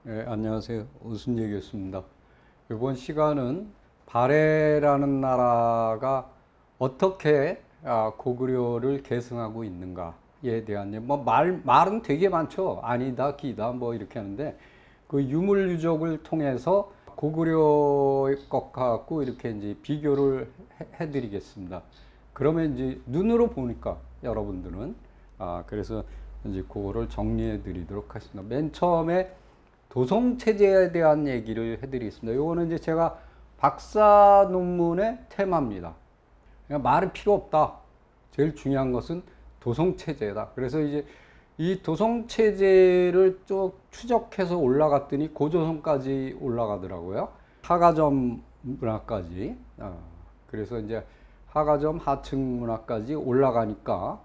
네, 안녕하세요. 오순재 교수입니다. 이번 시간은 발해라는 나라가 어떻게 고구려를 계승하고 있는가에 대한 말은 되게 많죠. 아니다, 기다 뭐 이렇게 하는데 그 유물유적을 통해서 고구려 것 갖고 이렇게 이제 비교를 해드리겠습니다. 그러면 이제 눈으로 보니까 여러분들은 그래서 이제 그거를 정리해 드리도록 하겠습니다. 맨 처음에 도성 체제에 대한 얘기를 해드리겠습니다. 요거는 이제 제가 박사 논문의 테마입니다. 그러니까 말이 필요 없다. 제일 중요한 것은 도성 체제다. 그래서 이제 이 도성 체제를 쭉 추적해서 올라갔더니 고조선까지 올라가더라고요. 하가점 문화까지. 그래서 이제 하가점 하층 문화까지 올라가니까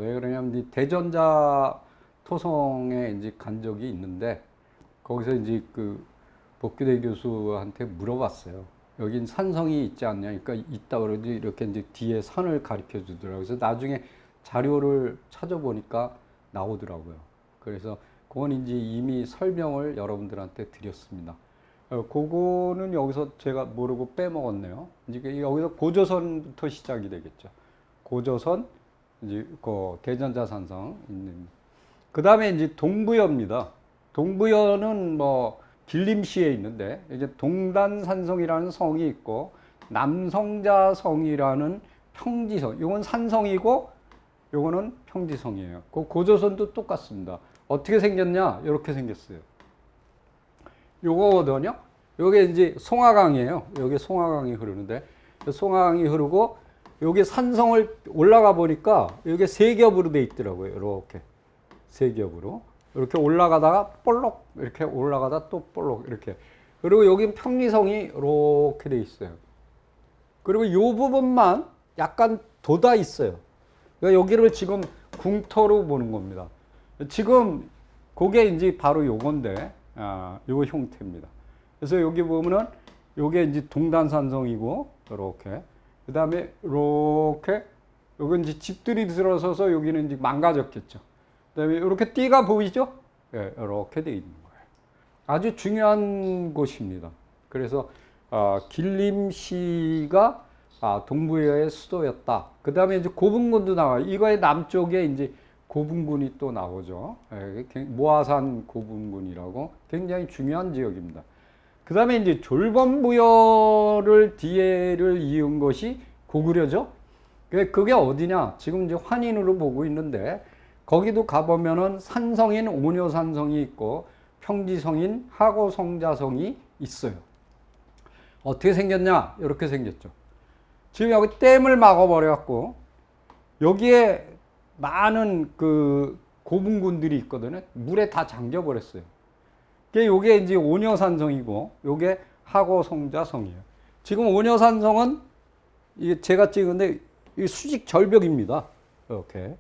왜 그러냐면 이 대전자 토성에 이제 간 적이 있는데 거기서 이제 그 복규대 교수한테 물어봤어요. 여긴 산성이 있지 않냐? 그러니까 있다 그러지 이렇게 이제 뒤에 산을 가르쳐 주더라고요. 그래서 나중에 자료를 찾아보니까 나오더라고요. 그래서 그건 이제 이미 설명을 여러분들한테 드렸습니다. 그거는 여기서 제가 모르고 빼먹었네요. 이제 여기서 고조선부터 시작이 되겠죠. 고조선, 이제 그 대전자 산성 있는. 그 다음에 이제 동부여입니다. 동부여는 뭐 길림시에 있는데 이게 동단산성이라는 성이 있고 남성자성이라는 평지성. 이건 산성이고 요거는 평지성이에요. 그 고조선도 똑같습니다. 어떻게 생겼냐? 이렇게 생겼어요. 요거거든요. 요게 이제 송하강이에요. 여기 송하강이 흐르는데 송하강이 흐르고 여기 산성을 올라가 보니까 여기 세 겹으로 돼 있더라고요. 이렇게 세 겹으로. 이렇게 올라가다가 볼록 이렇게 올라가다 또 볼록 이렇게. 그리고 여기 평리성이 이렇게 돼 있어요. 그리고 이 부분만 약간 돋아 있어요. 그러니까 여기를 지금 궁터로 보는 겁니다. 지금 그게 이제 바로 요건데 요거 형태입니다. 그래서 여기 보면은 요게 이제 동단산성이고 이렇게. 그다음에 이렇게 요건 이제 집들이 들어서서 여기는 이제 망가졌겠죠. 그다음에 이렇게 띠가 보이죠? 예, 이렇게 돼 있는 거예요. 아주 중요한 곳입니다. 그래서 길림시가 동부여의 수도였다. 그다음에 이제 고분군도 나와요. 이거의 남쪽에 이제 고분군이 또 나오죠. 예, 모아산 고분군이라고 굉장히 중요한 지역입니다. 그다음에 이제 졸범부여를 뒤에를 이은 것이 고구려죠. 그게 어디냐? 지금 이제 환인으로 보고 있는데. 거기도 가보면은 산성인 오녀산성이 있고 평지성인 하고성자성이 있어요. 어떻게 생겼냐? 이렇게 생겼죠. 지금 여기 댐을 막아버려갖고 여기에 많은 그 고분군들이 있거든요. 물에 다 잠겨버렸어요. 요게 이제 오녀산성이고 요게 하고성자성이에요. 지금 오녀산성은 이게 제가 찍은데 이 수직 절벽입니다. 이렇게.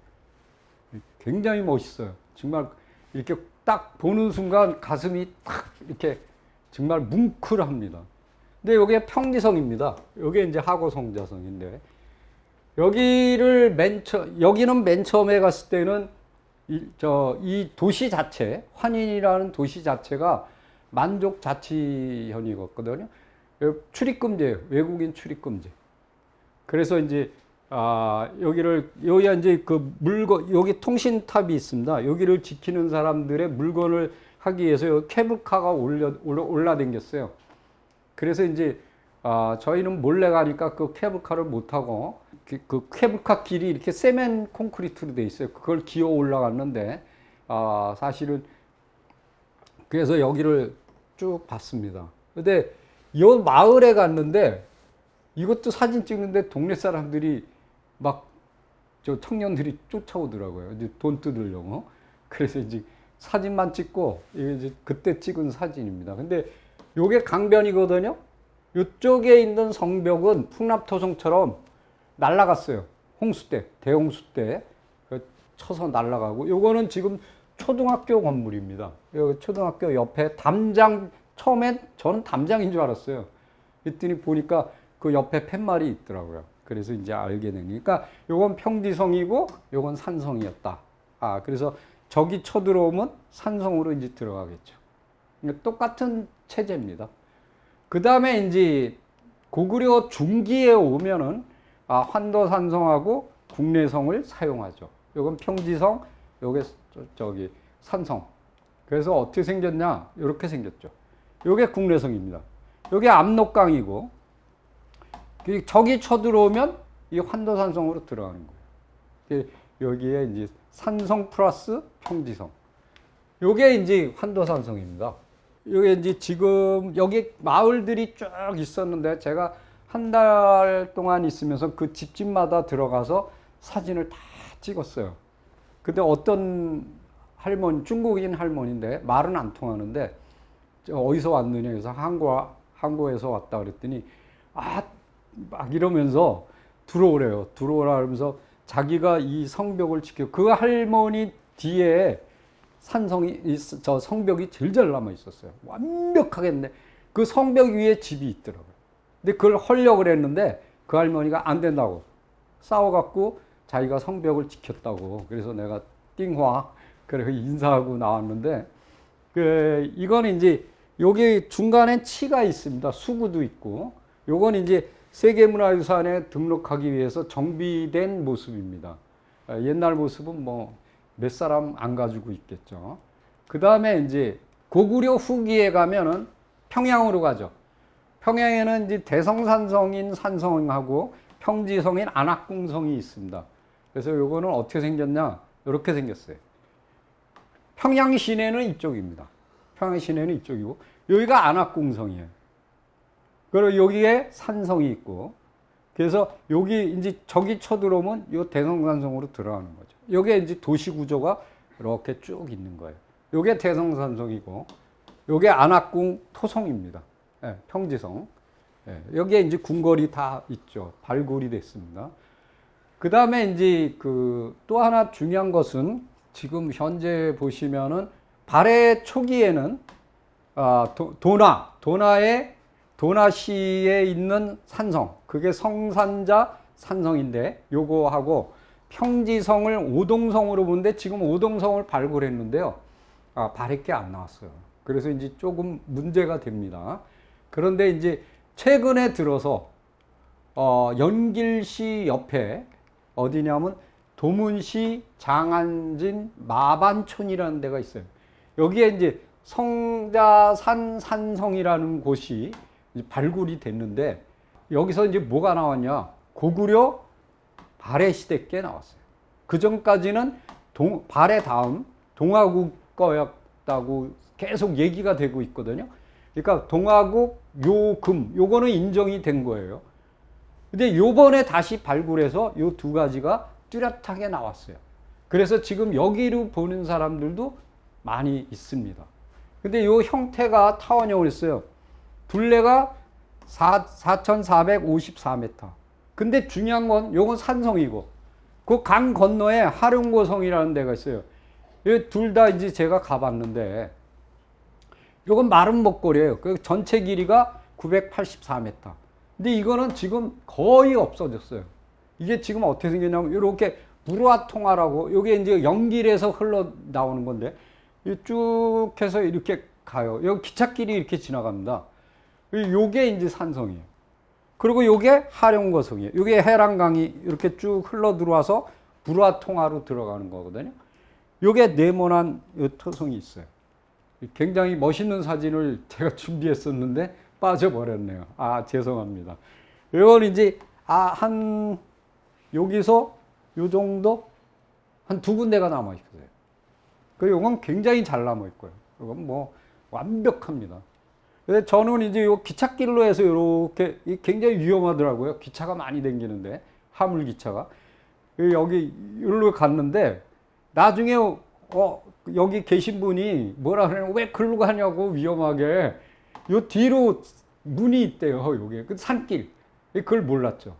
굉장히 멋있어요. 정말 이렇게 딱 보는 순간 가슴이 딱 이렇게 정말 뭉클합니다. 근데 여기에 평지성입니다. 여기 이제 하고성자성인데 여기는 맨 처음에 갔을 때는 이 도시 자체, 환인이라는 도시 자체가 만족 자치현이었거든요. 출입금지예요. 외국인 출입금지. 그래서 이제 여기가 이제 그 여기 통신탑이 있습니다. 여기를 지키는 사람들의 물건을 하기 위해서 여기 케이블카가 올라댕겼어요. 그래서 이제, 저희는 몰래 가니까 그 케이블카를 못 타고, 그 케이블카 길이 이렇게 세멘 콘크리트로 돼 있어요. 그걸 기어 올라갔는데, 사실은, 그래서 여기를 쭉 봤습니다. 근데, 이 마을에 갔는데, 이것도 사진 찍는데 동네 사람들이 막 저 청년들이 쫓아오더라고요. 이제 돈 뜯으려고. 그래서 이제 사진만 찍고 이게 이제 그때 찍은 사진입니다. 근데 요게 강변이거든요. 이쪽에 있는 성벽은 풍납토성처럼 날아갔어요. 홍수 때, 대홍수 때 쳐서 날아가고. 요거는 지금 초등학교 건물입니다. 여기 초등학교 옆에 담장, 처음엔 저는 담장인 줄 알았어요. 그랬더니 보니까 그 옆에 팻말이 있더라고요. 그래서 이제 알게 되니까 요건 평지성이고 요건 산성이었다. 그래서 저기 쳐들어오면 산성으로 이제 들어가겠죠. 똑같은 체제입니다. 그 다음에 이제 고구려 중기에 오면은 환도산성하고 국내성을 사용하죠. 요건 평지성, 요게 저기 산성. 그래서 어떻게 생겼냐? 이렇게 생겼죠. 요게 국내성입니다. 요게 압록강이고, 저기 쳐들어오면 이 환도산성으로 들어가는 거예요. 여기에 이제 산성 플러스 평지성. 요게 이제 환도산성입니다. 요게 이제 지금 여기 마을들이 쭉 있었는데 제가 한 달 동안 있으면서 그 집집마다 들어가서 사진을 다 찍었어요. 근데 어떤 할머니, 중국인 할머니인데 말은 안 통하는데 어디서 왔느냐 해서 항구에서 왔다 그랬더니 막 이러면서 들어오래요. 들어오라 그러면서 자기가 이 성벽을 지켜, 그 할머니 뒤에 저 성벽이 제일 잘 남아 있었어요. 완벽하겠네. 그 성벽 위에 집이 있더라고요. 근데 그걸 헐려고 그랬는데 그 할머니가 안 된다고 싸워갖고 자기가 성벽을 지켰다고. 그래서 내가 띵화 그래 인사하고 나왔는데, 이거는 이제 여기 중간에 치가 있습니다. 수구도 있고. 요건 이제 세계문화유산에 등록하기 위해서 정비된 모습입니다. 옛날 모습은 뭐 몇 사람 안 가지고 있겠죠. 그 다음에 이제 고구려 후기에 가면은 평양으로 가죠. 평양에는 이제 대성산성인 산성하고 평지성인 안악궁성이 있습니다. 그래서 요거는 어떻게 생겼냐? 이렇게 생겼어요. 평양 시내는 이쪽입니다. 평양 시내는 이쪽이고, 여기가 안악궁성이에요. 그리고 여기에 산성이 있고, 그래서 여기 이제 저기 쳐들어오면 요 대성산성으로 들어가는 거죠. 여기에 이제 도시 구조가 이렇게 쭉 있는 거예요. 요게 대성산성이고, 요게 안악궁 토성입니다. 예, 평지성. 예, 여기에 이제 궁궐이 다 있죠. 발굴이 됐습니다. 그 다음에 이제 또 하나 중요한 것은 지금 현재 보시면은 발해 초기에는 도나시에 있는 산성, 그게 성산자 산성인데 요거하고 평지성을 오동성으로 보는데 지금 오동성을 발굴했는데요. 발해 게 안 나왔어요. 그래서 이제 조금 문제가 됩니다. 그런데 이제 최근에 들어서 연길시 옆에 어디냐면 도문시 장안진 마반촌이라는 데가 있어요. 여기에 이제 성자산 산성이라는 곳이 발굴이 됐는데, 여기서 이제 뭐가 나왔냐? 고구려 발해 시대 게 나왔어요. 그 전까지는 발해 다음 동아국 거였다고 계속 얘기가 되고 있거든요. 그러니까 동아국 요금 요거는 인정이 된 거예요. 근데 요번에 다시 발굴해서 요 두 가지가 뚜렷하게 나왔어요. 그래서 지금 여기로 보는 사람들도 많이 있습니다. 근데 요 형태가 타원형을 했어요. 둘레가 4,454m. 근데 중요한 건 요건 산성이고, 그 강 건너에 하룡고성이라는 데가 있어요. 둘 다 이제 제가 가봤는데, 요건 마른 목걸이에요. 그 전체 길이가 984m. 근데 이거는 지금 거의 없어졌어요. 이게 지금 어떻게 생겼냐면, 이렇게 무르아통화라고, 요게 이제 연길에서 흘러 나오는 건데, 쭉 해서 이렇게 가요. 여기 기찻길이 이렇게 지나갑니다. 요게 이제 산성이에요. 그리고 요게 하룡거성이에요. 요게 해랑강이 이렇게 쭉 흘러 들어와서 무르아통화로 들어가는 거거든요. 요게 네모난 요 토성이 있어요. 굉장히 멋있는 사진을 제가 준비했었는데 빠져버렸네요. 죄송합니다. 이건 이제 여기서 요 정도 한 두 군데가 남아 있어요. 이건 굉장히 잘 남아 있고요. 이건 뭐 완벽합니다. 그래서 저는 이제 요 기찻길로 해서 이렇게 굉장히 위험하더라고요. 기차가 많이 다니는데, 화물 기차가 여기 여기로 갔는데, 나중에 여기 계신 분이 뭐라 그러냐고, 왜 글로 가냐고, 위험하게. 요 뒤로 문이 있대요. 요게 그 산길. 그걸 몰랐죠.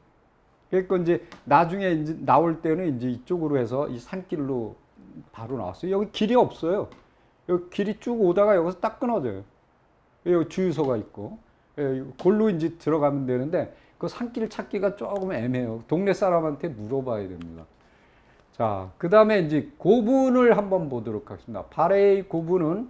그러니까 이제 나중에 이제 나올 때는 이제 이쪽으로 해서 이 산길로 바로 나왔어요. 여기 길이 없어요. 여기 길이 쭉 오다가 여기서 딱 끊어져요. 여기 주유소가 있고, 골로 이제 들어가면 되는데, 그 산길 찾기가 조금 애매해요. 동네 사람한테 물어봐야 됩니다. 자, 그 다음에 이제 고분을 한번 보도록 하겠습니다. 발해의 고분은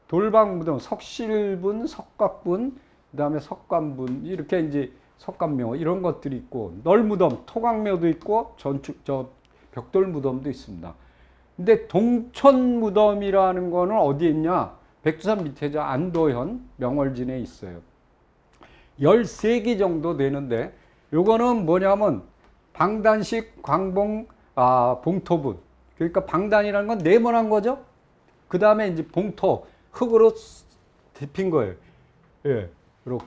돌방 무덤, 석실분, 석각분, 그다음에 석관분 이렇게 이제 석관묘 이런 것들이 있고 널무덤, 토각묘도 있고 전축 저 벽돌 무덤도 있습니다. 근데 동천 무덤이라는 거는 어디에 있냐? 백두산 밑에 저 안도현 명월진에 있어요. 13개 정도 되는데 요거는 뭐냐면 방단식 광봉 봉토분. 그러니까 방단이라는 건 네모난 거죠. 그다음에 이제 봉토 흙으로 덮인 거예요. 예.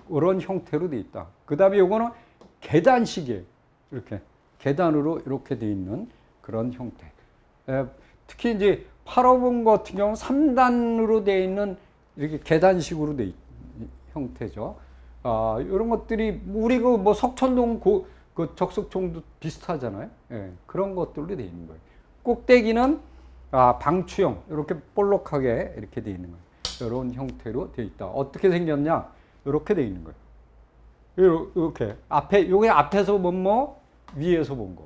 이런 형태로 돼 있다. 그다음에 요거는 계단식이에요. 이렇게 계단으로 이렇게 돼 있는 그런 형태. 예. 특히 이제 8호봉 같은 경우는 3단으로 돼 있는 이렇게 계단식으로 돼 있는 형태죠. 이런 것들이 우리 그 석천동 그 적석총도 비슷하잖아요. 예, 그런 것들로 돼 있는 거예요. 꼭대기는 방추형 이렇게 볼록하게 이렇게 돼 있는 거예요. 이런 형태로 돼 있다. 어떻게 생겼냐? 이렇게 돼 있는 거예요. 이렇게 요게 앞에서 본 거, 위에서 본 거.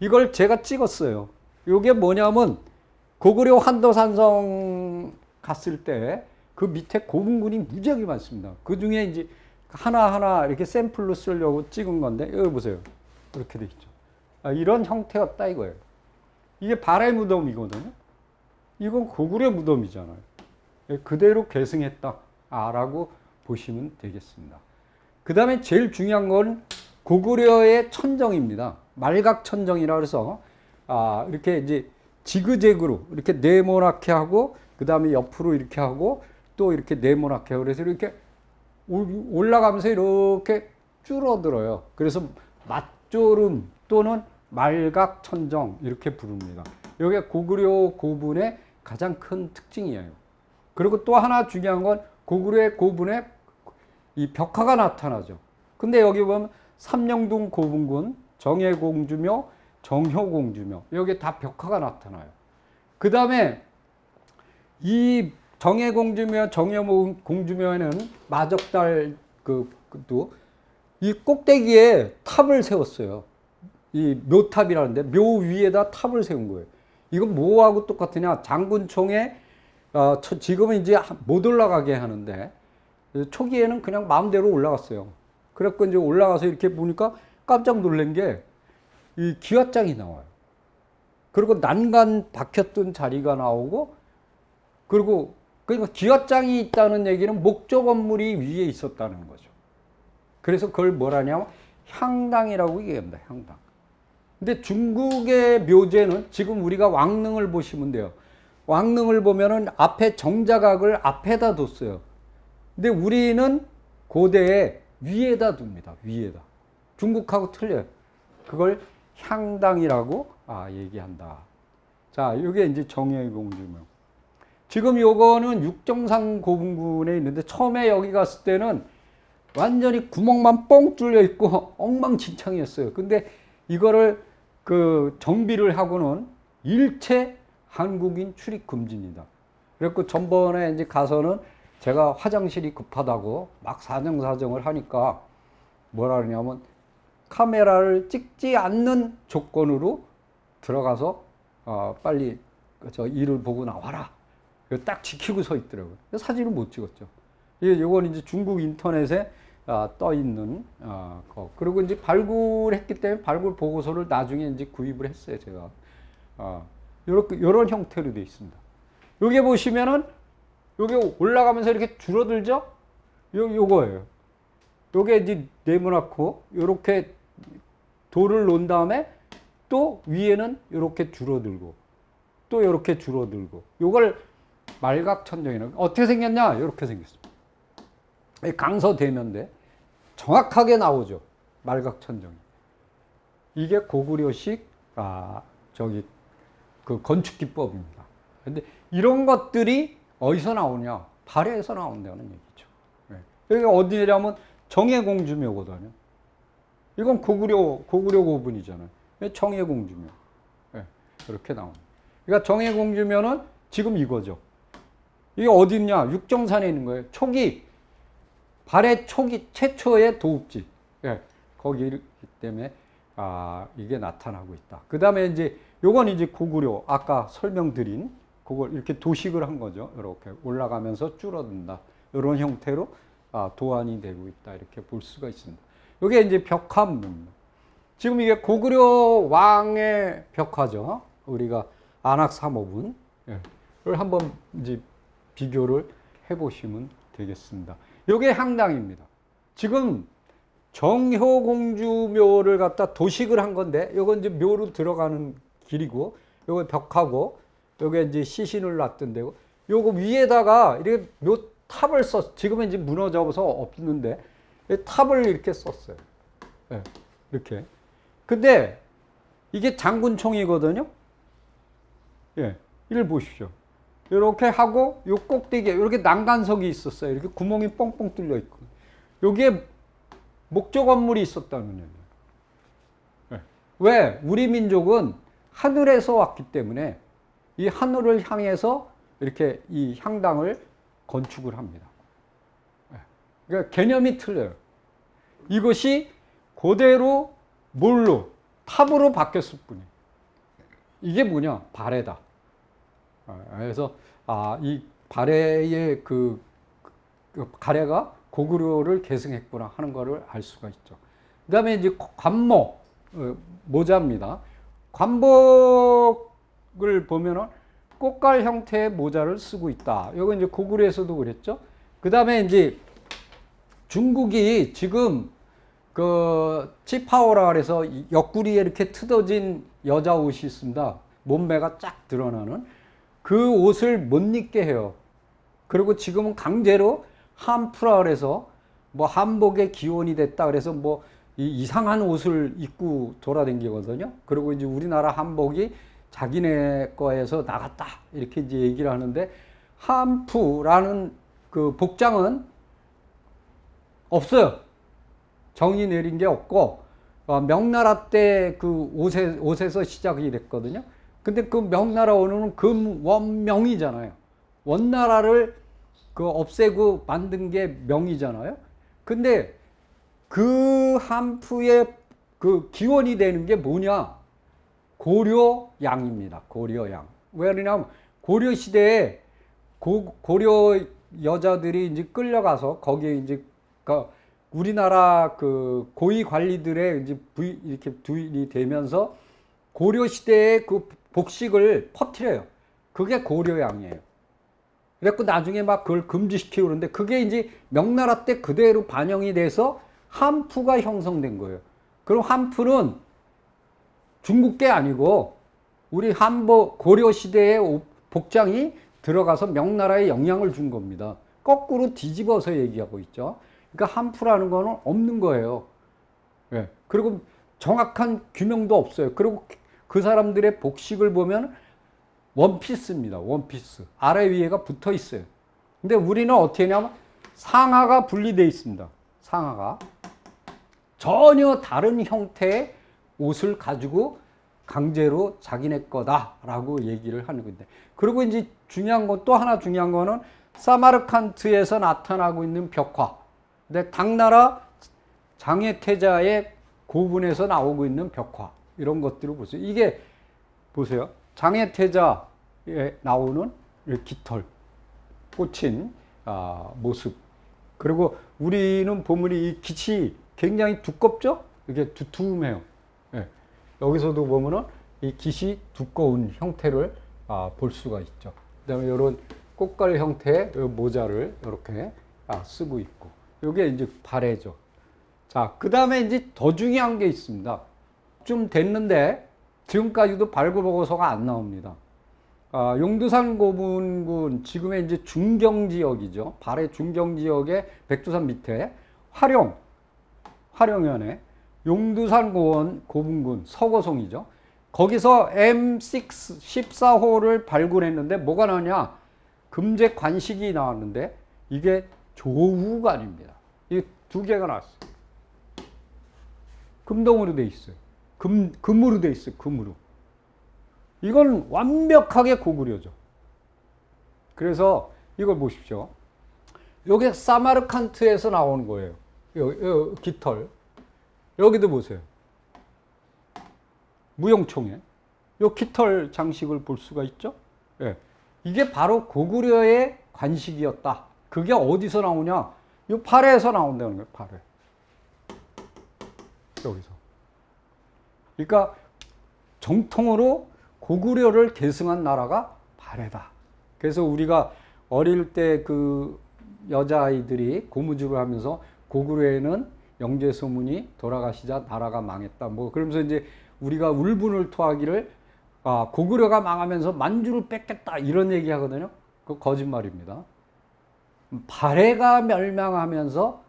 이걸 제가 찍었어요. 요게 뭐냐면 고구려 환도산성 갔을 때 그 밑에 고분군이 무지하게 많습니다. 그 중에 이제 하나하나 이렇게 샘플로 쓰려고 찍은 건데, 여기 보세요. 이렇게 돼 있죠. 이런 형태였다 이거예요. 이게 발해 무덤이거든요. 이건 고구려 무덤이잖아요. 그대로 계승했다. 라고 보시면 되겠습니다. 그 다음에 제일 중요한 건 고구려의 천정입니다. 말각천정이라 그래서, 이렇게 이제 지그재그로 이렇게 네모나게 하고, 그 다음에 옆으로 이렇게 하고, 또 이렇게 네모나게 하고, 그래서 이렇게 올라가면서 이렇게 줄어들어요. 그래서 맞조름 또는 말각천정 이렇게 부릅니다. 이게 고구려 고분의 가장 큰 특징이에요. 그리고 또 하나 중요한 건 고구려의 고분에 이 벽화가 나타나죠. 근데 여기 보면 삼령동 고분군, 정예공주묘, 정효공주묘 여기 다 벽화가 나타나요. 그 다음에 이 정예공주묘, 정효공주묘에는 마적달 이 꼭대기에 탑을 세웠어요. 이 묘탑이라는데 묘 위에다 탑을 세운 거예요. 이건 뭐하고 똑같으냐? 장군총에 지금은 이제 못 올라가게 하는데 초기에는 그냥 마음대로 올라갔어요. 그래갖고 이제 올라가서 이렇게 보니까 깜짝 놀란 게 이 기와장이 나와요. 그리고 난간 박혔던 자리가 나오고 그리고 그러니까 기와장이 있다는 얘기는 목조 건물이 위에 있었다는 거죠. 그래서 그걸 뭐라냐면 향당이라고 얘기합니다. 향당. 근데 중국의 묘제는 지금 우리가 왕릉을 보시면 돼요. 왕릉을 보면은 앞에 정자각을 앞에다 뒀어요. 근데 우리는 고대에 위에다 둡니다. 위에다. 중국하고 틀려요. 그걸 향당이라고 얘기한다. 자, 이게 이제 정예공주묘. 지금 요거는 육정산 고분군에 있는데 처음에 여기 갔을 때는 완전히 구멍만 뻥 뚫려 있고 엉망진창이었어요. 근데 이거를 그 정비를 하고는 일체 한국인 출입 금지입니다. 그래서 전번에 이제 가서는 제가 화장실이 급하다고 막 사정사정을 하니까 뭐라 그러냐면 카메라를 찍지 않는 조건으로 들어가서 빨리 저 일을 보고 나와라. 딱 지키고 서 있더라고요. 사진을 못 찍었죠. 이건 이제 중국 인터넷에 떠 있는 거. 그리고 이제 발굴했기 때문에 발굴 보고서를 나중에 이제 구입을 했어요, 제가. 요런 형태로 되어 있습니다. 요게 보시면은 요게 올라가면서 이렇게 줄어들죠? 요거예요. 요게 이제 네모나고 요렇게 돌을 놓은 다음에 또 위에는 요렇게 줄어들고 또 요렇게 줄어들고 요걸 말각천정이라고. 어떻게 생겼냐? 요렇게 생겼습니다. 강서대면대 정확하게 나오죠. 말각천정이. 이게 고구려식 그 건축 기법입니다. 근데 이런 것들이 어디서 나오냐? 발해에서 나온다는 얘기죠. 여기가 어디냐면 정예공주묘거든요. 이건 고구려 고분이잖아요. 정예공주묘. 이렇게 나옵니다. 그러니까 정예공주묘는 지금 이거죠. 이게 어디 있냐? 육정산에 있는 거예요. 발해 초기 최초의 도읍지. 거기 때문에 이게 나타나고 있다. 그 다음에 이제 요건 이제 고구려 아까 설명드린 그걸 이렇게 도식을 한 거죠. 이렇게 올라가면서 줄어든다. 이런 형태로 도안이 되고 있다. 이렇게 볼 수가 있습니다. 이게 이제 벽화입니다. 지금 이게 고구려 왕의 벽화죠. 우리가 안악삼업은 를 한번 이제 비교를 해보시면 되겠습니다. 이게 향당입니다. 지금 정효공주묘를 갖다 도식을 한 건데, 이건 이제 묘로 들어가는 길이고, 요거 벽하고, 요게 이제 시신을 놨던 데고, 요거 위에다가 이렇게 묘 탑을 지금은 이제 무너져서 없는데, 탑을 이렇게 썼어요. 네, 이렇게. 근데 이게 장군총이거든요. 예, 이를 보십시오. 이렇게 하고, 요 꼭대기에 이렇게 난간석이 있었어요. 이렇게 구멍이 뻥뻥 뚫려 있고. 여기에 목조 건물이 있었다는 얘기예요. 네. 왜? 우리 민족은 하늘에서 왔기 때문에 이 하늘을 향해서 이렇게 이 향당을 건축을 합니다. 네. 그러니까 개념이 틀려요. 이것이 그대로 뭘로? 탑으로 바뀌었을 뿐이에요. 이게 뭐냐? 발해다. 그래서 이 발해의 그 가래가 고구려를 계승했구나 하는 것을 알 수가 있죠. 그 다음에 이제 관모, 모자입니다. 관복을 보면은 꽃갈 형태의 모자를 쓰고 있다. 이거 이제 고구려에서도 그랬죠. 그 다음에 이제 중국이 지금 그 치파오라 그래서 옆구리에 이렇게 트어진 여자 옷이 있습니다. 몸매가 쫙 드러나는 그 옷을 못 입게 해요. 그리고 지금은 강제로 한프라 그래서 뭐 한복의 기원이 됐다 그래서 뭐 이상한 옷을 입고 돌아다니거든요. 그리고 이제 우리나라 한복이 자기네 거에서 나갔다 이렇게 이제 얘기를 하는데, 한푸라는 그 복장은 없어요. 정이 내린 게 없고, 명나라 때 그 옷에서 시작이 됐거든요. 근데 그 명나라 원어는 금원명이잖아요. 원나라를 그 없애고 만든 게 명이잖아요. 근데 그 한푸의 그 기원이 되는 게 뭐냐? 고려양입니다. 고려양. 왜 그러냐면 고려 시대에 고려 여자들이 이제 끌려가서 거기에 이제 그 우리나라 그 고위 관리들의 이제 이렇게 부인이 되면서 고려 시대의 그 복식을 퍼뜨려요. 그게 고려양이에요. 그래갖고 나중에 막 그걸 금지시키고 그러는데, 그게 이제 명나라 때 그대로 반영이 돼서 한푸가 형성된 거예요. 그럼 한푸는 중국 게 아니고 우리 한복 고려 시대의 복장이 들어가서 명나라에 영향을 준 겁니다. 거꾸로 뒤집어서 얘기하고 있죠. 그러니까 한푸라는 거는 없는 거예요. 예. 그리고 정확한 규명도 없어요. 그리고 그 사람들의 복식을 보면 원피스입니다. 원피스. 아래 위에가 붙어 있어요. 근데 우리는 어떻게 하냐면 상하가 분리되어 있습니다. 상하가. 전혀 다른 형태의 옷을 가지고 강제로 자기네 거다라고 얘기를 하는 건데. 그리고 이제 중요한 건, 또 하나 중요한 거는 사마르칸트에서 나타나고 있는 벽화. 근데 당나라 장해태자의 고분에서 나오고 있는 벽화. 이런 것들을 보세요. 이게 보세요. 장해태자에 나오는 깃털, 꽂힌 모습. 그리고 우리는 보면 이 깃이 굉장히 두껍죠? 이게 두툼해요. 예. 여기서도 보면은 이 깃이 두꺼운 형태를 볼 수가 있죠. 그 다음에 이런 꽃갈 형태의 모자를 이렇게 쓰고 있고. 이게 이제 발해죠. 자, 그 다음에 이제 더 중요한 게 있습니다. 좀 됐는데 지금까지도 발굴보고서가 안 나옵니다. 용두산 고분군, 지금의 이제 중경지역이죠. 발해 중경지역의 백두산 밑에 화룡현에 용두산 고분군 서고송이죠. 거기서 M6 14호를 발굴했는데 뭐가 나왔냐? 금제 관식이 나왔는데 이게 조우관입니다. 이 두 개가 나왔어요. 금동으로 돼 있어요. 금으로 돼 있어요. 금으로. 이건 완벽하게 고구려죠. 그래서 이걸 보십시오. 이게 사마르칸트에서 나오는 거예요. 요 깃털. 여기도 보세요. 무용총에 요 깃털 장식을 볼 수가 있죠. 예. 이게 바로 고구려의 관식이었다. 그게 어디서 나오냐? 이 발해에서 나온다는 거예요. 발해. 여기서. 그러니까 정통으로 고구려를 계승한 나라가 발해다. 그래서 우리가 어릴 때 그 여자아이들이 고무줄을 하면서 고구려에는 영제소문이 돌아가시자 나라가 망했다. 뭐 그러면서 이제 우리가 울분을 토하기를 고구려가 망하면서 만주를 뺏겠다 이런 얘기 하거든요. 그거 거짓말입니다. 발해가 멸망하면서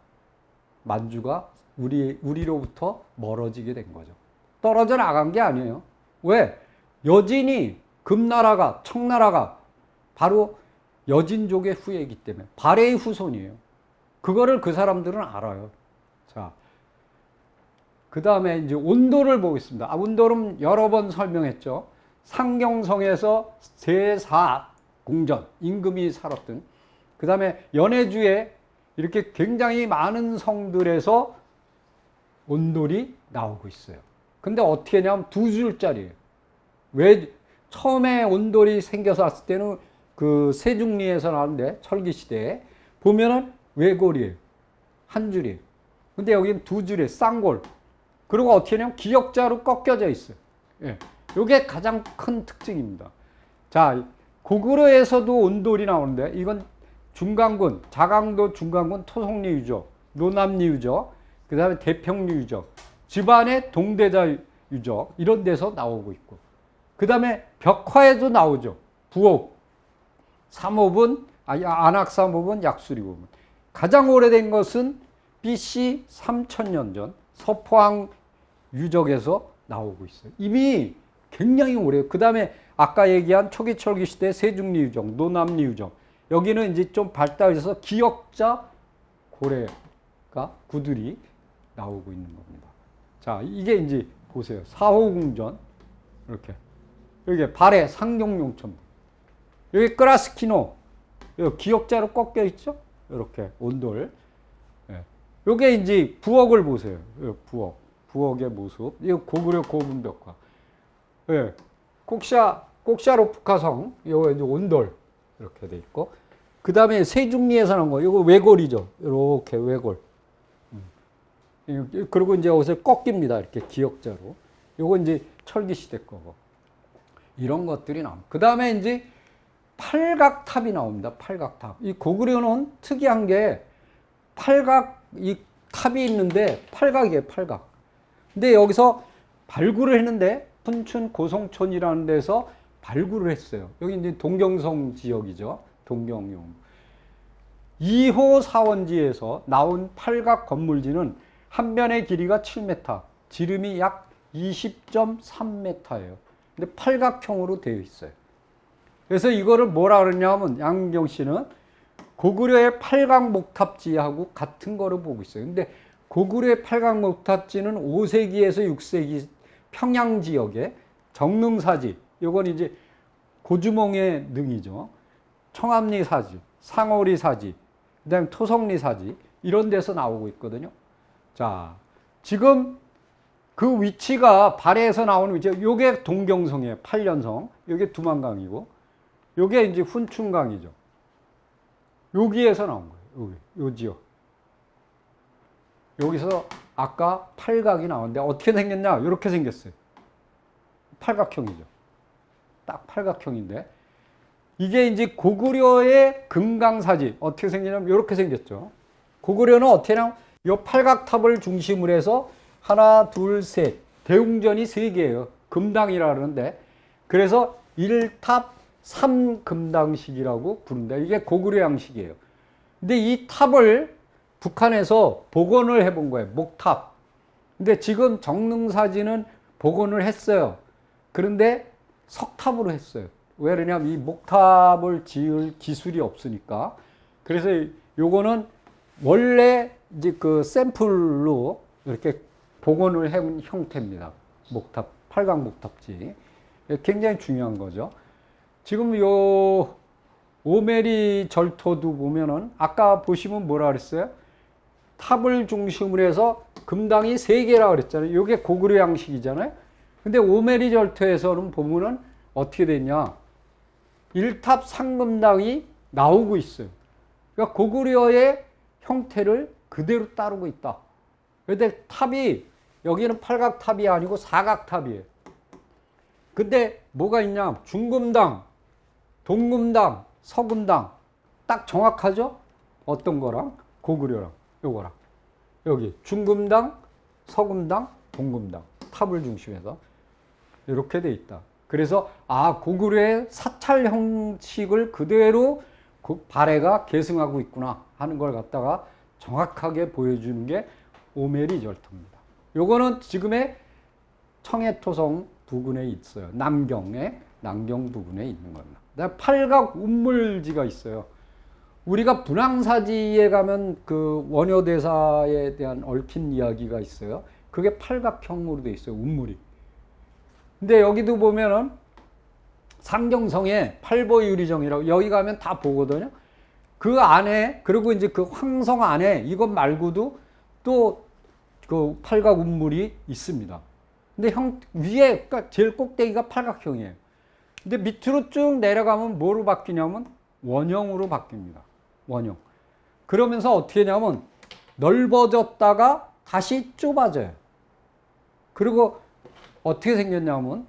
만주가 우리로부터 멀어지게 된 거죠. 떨어져 나간 게 아니에요. 왜? 여진이 금나라가 청나라가 바로 여진족의 후예이기 때문에 발해의 후손이에요. 그거를 그 사람들은 알아요. 자, 그 다음에 이제 온도를 보겠습니다. 온도는 여러 번 설명했죠. 상경성에서 제4궁전 임금이 살았던, 그 다음에 연해주에 이렇게 굉장히 많은 성들에서 온돌이 나오고 있어요. 근데 어떻게 하냐면 두 줄짜리예요. 왜 처음에 온돌이 생겨서 왔을 때는 그 세중리에서 나왔는데 철기시대에 보면은 외골이에요. 한 줄이에요. 근데 여기는 두 줄이에요. 쌍골. 그리고 어떻게 하냐면 기역자로 꺾여져 있어요. 예. 이게 가장 큰 특징입니다. 자, 고구려에서도 온돌이 나오는데 이건 중간군, 자강도 중간군 토속리 유적, 노남리 유적, 그 다음에 대평리 유적, 집안의 동대자 유적 이런 데서 나오고 있고, 그 다음에 벽화에도 나오죠. 부옥, 삼호분, 안악삼호분, 약수리호분. 가장 오래된 것은 BC 3000년 전 서포항 유적에서 나오고 있어요. 이미 굉장히 오래요. 그 다음에 아까 얘기한 초기철기 시대 세중리 유적, 노남리 유적. 여기는 이제 좀 발달해서 기역자 고래가 구들이 나오고 있는 겁니다. 자, 이게 이제 보세요. 사호궁전 이렇게. 여기 발해 상경용천. 여기 크라스키노. 여기 기역자로 꺾여 있죠? 이렇게 온돌. 예. 요게 이제 부엌을 보세요. 부엌. 부엌의 모습. 이거 고구려 고분벽화. 예. 꼭샤로프카성. 요거 이제 온돌. 이렇게 돼 있고. 그 다음에 세중리에서 나온 거. 요거 외골이죠. 이렇게 외골. 그리고 이제 여기서 꺾입니다. 이렇게 기역자로. 요거 이제 철기시대 거고. 이런 것들이 나옵니다. 그 다음에 이제 팔각탑이 나옵니다. 팔각탑. 이 고구려는 특이한 게 이 탑이 있는데 팔각이에요. 팔각. 근데 여기서 발굴을 했는데 춘천 고성촌이라는 데서 발굴을 했어요. 여기 이제 동경성 지역이죠. 동경용. 2호 사원지에서 나온 팔각 건물지는 한 면의 길이가 7m, 지름이 약 20.3m예요. 근데 팔각형으로 되어 있어요. 그래서 이거를 뭐라 그러냐면 양경 씨는 고구려의 팔각목탑지하고 같은 거를 보고 있어요. 근데 고구려의 팔각목탑지는 5세기에서 6세기 평양 지역의 정릉사지, 이건 이제 고주몽의 능이죠. 청암리 사지, 상오리 사지, 그 다음에 토성리 사지, 이런 데서 나오고 있거든요. 자, 지금 그 위치가 발해에서 나오는 위치, 요게 동경성이에요. 8년성. 요게 두만강이고, 요게 이제 훈춘강이죠. 여기에서 나온 거예요. 요 지역. 여기서 아까 팔각이 나오는데 어떻게 생겼냐? 이렇게 생겼어요. 팔각형이죠. 딱 팔각형인데. 이게 이제 고구려의 금강사지. 어떻게 생기냐면 이렇게 생겼죠. 고구려는 어떻게 하냐면 이 팔각탑을 중심으로 해서 하나, 둘, 셋. 대웅전이 3개예요. 금당이라 그러는데. 그래서 1탑 3금당식이라고 부른다. 이게 고구려 양식이에요. 근데 이 탑을 북한에서 복원을 해본 거예요. 목탑. 근데 지금 정릉사지는 복원을 했어요. 그런데 석탑으로 했어요. 왜 그러냐면 이 목탑을 지을 기술이 없으니까. 그래서 요거는 원래 이제 그 샘플로 이렇게 복원을 해온 형태입니다. 목탑, 팔각 목탑지. 굉장히 중요한 거죠. 지금 요 오메리 절토도 보면은 아까 보시면 뭐라 그랬어요? 탑을 중심으로 해서 금당이 3개라 그랬잖아요. 요게 고구려 양식이잖아요. 근데 오메리 절토에서는 보면은 어떻게 됐냐? 일탑상금당이 나오고 있어요. 그러니까 고구려의 형태를 그대로 따르고 있다. 그런데 탑이 여기는 팔각탑이 아니고 사각탑이에요. 근데 뭐가 있냐? 중금당, 동금당, 서금당 딱 정확하죠? 어떤 거랑? 고구려랑 요거랑. 여기 중금당, 서금당, 동금당 탑을 중심해서 이렇게 돼 있다. 그래서 고구려의 사찰 형식을 그대로 발해가 계승하고 있구나 하는 걸 갖다가 정확하게 보여주는 게 오메리 절터입니다. 요거는 지금의 청해토성 부근에 있어요. 남경 부근에 있는 겁니다. 팔각 운물지가 있어요. 우리가 분황사지에 가면 그 원효대사에 대한 얽힌 이야기가 있어요. 그게 팔각형으로 돼 있어요. 운물이. 근데 여기도 보면은 상경성에 팔보유리정이라고 여기 가면 다 보거든요. 그 안에 그리고 이제 그 황성 안에 이것 말고도 또 그 팔각 운물이 있습니다. 근데 위에 그러니까 제일 꼭대기가 팔각형이에요. 근데 밑으로 쭉 내려가면 뭐로 바뀌냐면 원형으로 바뀝니다. 원형. 그러면서 어떻게 하냐면 넓어졌다가 다시 좁아져요. 그리고 어떻게 생겼냐면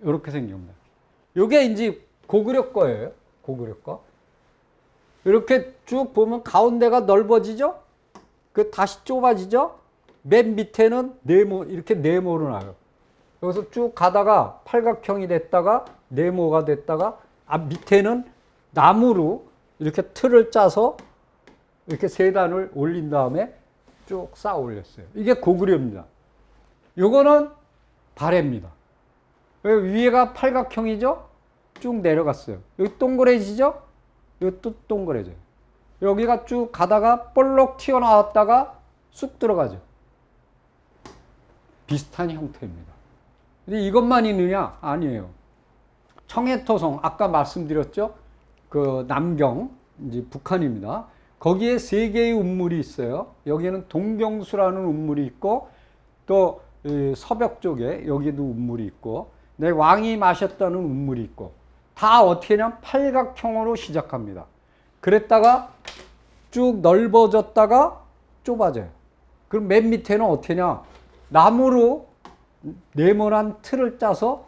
이렇게 생깁니다. 이게 이제 고구려 거예요. 고구려 거. 이렇게 쭉 보면 가운데가 넓어지죠? 그 다시 좁아지죠? 맨 밑에는 이렇게 네모로 나요. 여기서 쭉 가다가 팔각형이 됐다가 네모가 됐다가 밑에는 나무로 이렇게 틀을 짜서 이렇게 세 단을 올린 다음에 쭉 쌓아 올렸어요. 이게 고구려입니다. 요거는 발해입니다. 위에가 팔각형이죠? 쭉 내려갔어요. 여기 동그래지죠? 여기 또 동그래져요. 여기가 쭉 가다가 볼록 튀어나왔다가 쑥 들어가죠. 비슷한 형태입니다. 근데 이것만 있느냐? 아니에요. 청해토성, 아까 말씀드렸죠? 그 남경, 이제 북한입니다. 거기에 세 개의 운물이 있어요. 여기는 동경수라는 운물이 있고, 또 서벽 쪽에 여기도 운물이 있고, 내 왕이 마셨다는 운물이 있고, 다 어떻게 하냐면 팔각형으로 시작합니다. 그랬다가 쭉 넓어졌다가 좁아져요. 그럼 맨 밑에는 어떻게 하냐? 나무로 네모난 틀을 짜서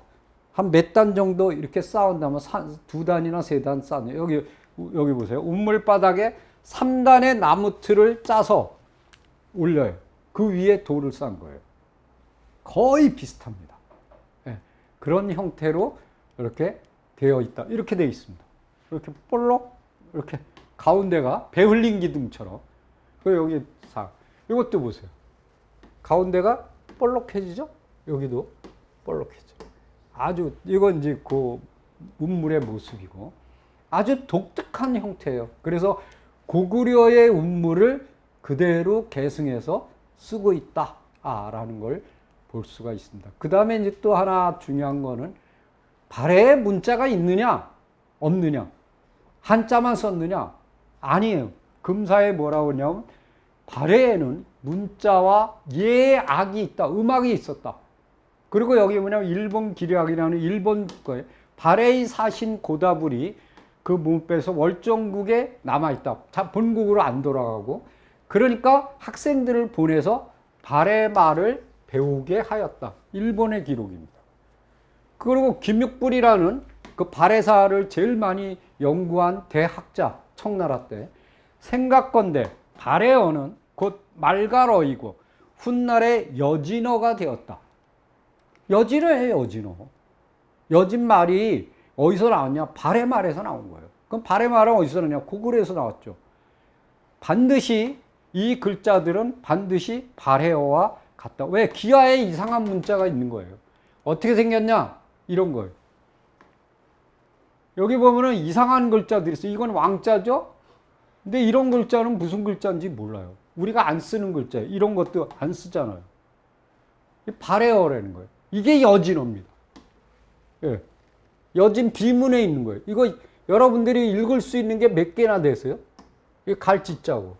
한 몇 단 정도 이렇게 쌓은다면 두 단이나 세 단 쌓는 여기 보세요. 운물바닥에 3단의 나무 틀을 짜서 올려요. 그 위에 돌을 쌓은 거예요. 거의 비슷합니다. 네. 그런 형태로 이렇게 되어 있다. 이렇게 되어 있습니다. 이렇게 볼록 이렇게 가운데가 배 흘린 기둥처럼. 여기 이것도 보세요. 가운데가 볼록해지죠? 여기도 볼록해져. 아주 이건 이제 그 운물의 모습이고 아주 독특한 형태예요. 그래서 고구려의 운물을 그대로 계승해서 쓰고 있다라는 걸 볼 수가 있습니다. 그 다음에 이제 또 하나 중요한 거는 발해에 문자가 있느냐 없느냐 한자만 썼느냐 아니에요. 금사에 뭐라고 하냐면 발해에는 문자와 예악이 있다. 음악이 있었다. 그리고 여기 뭐냐면 일본 기략이라는 일본 거예요. 발해의 사신 고다불이 그 문패에서 월정국에 남아있다. 본국으로 안 돌아가고. 그러니까 학생들을 보내서 발해 말을 배우게 하였다. 일본의 기록입니다. 그리고 김육불이라는 그 발해사를 제일 많이 연구한 대학자, 청나라 때 생각건대 발해어는 곧 말갈어이고 훗날의 여진어가 되었다. 여진어예요, 여진어. 여진말이 어디서 나왔냐? 발해말에서 나온 거예요. 그럼 발해말은 어디서 나왔냐? 고구려에서 나왔죠. 반드시 이 글자들은 반드시 발해어와 같다. 왜? 기하에 이상한 문자가 있는 거예요. 어떻게 생겼냐? 이런 거예요. 여기 보면은 이상한 글자들이 있어요. 이건 왕자죠? 근데 이런 글자는 무슨 글자인지 몰라요. 우리가 안 쓰는 글자예요. 이런 것도 안 쓰잖아요. 발해어라는 거예요. 이게 여진어입니다. 예. 여진 비문에 있는 거예요. 이거 여러분들이 읽을 수 있는 게 몇 개나 되세요? 이게 갈지자고.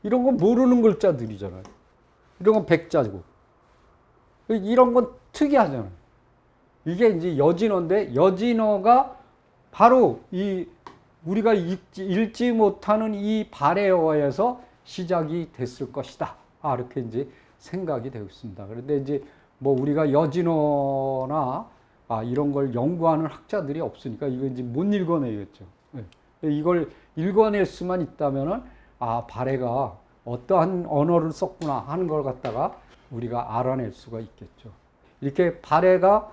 이런 거 모르는 글자들이잖아요. 이런 건 백자고. 이런 건 특이하잖아요. 이게 이제 여진어인데 여진어가 바로 이 우리가 읽지 못하는 이 발해어에서 시작이 됐을 것이다. 이렇게 이제 생각이 되고 있습니다. 그런데 이제 뭐 우리가 여진어나 이런 걸 연구하는 학자들이 없으니까 이거 이제 못 읽어내겠죠. 이걸 읽어낼 수만 있다면은 발해가 어떠한 언어를 썼구나 하는 걸 갖다가 우리가 알아낼 수가 있겠죠. 이렇게 발해가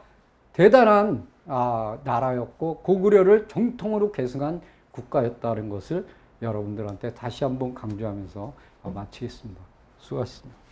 대단한 나라였고 고구려를 정통으로 계승한 국가였다는 것을 여러분들한테 다시 한번 강조하면서 마치겠습니다. 수고하셨습니다.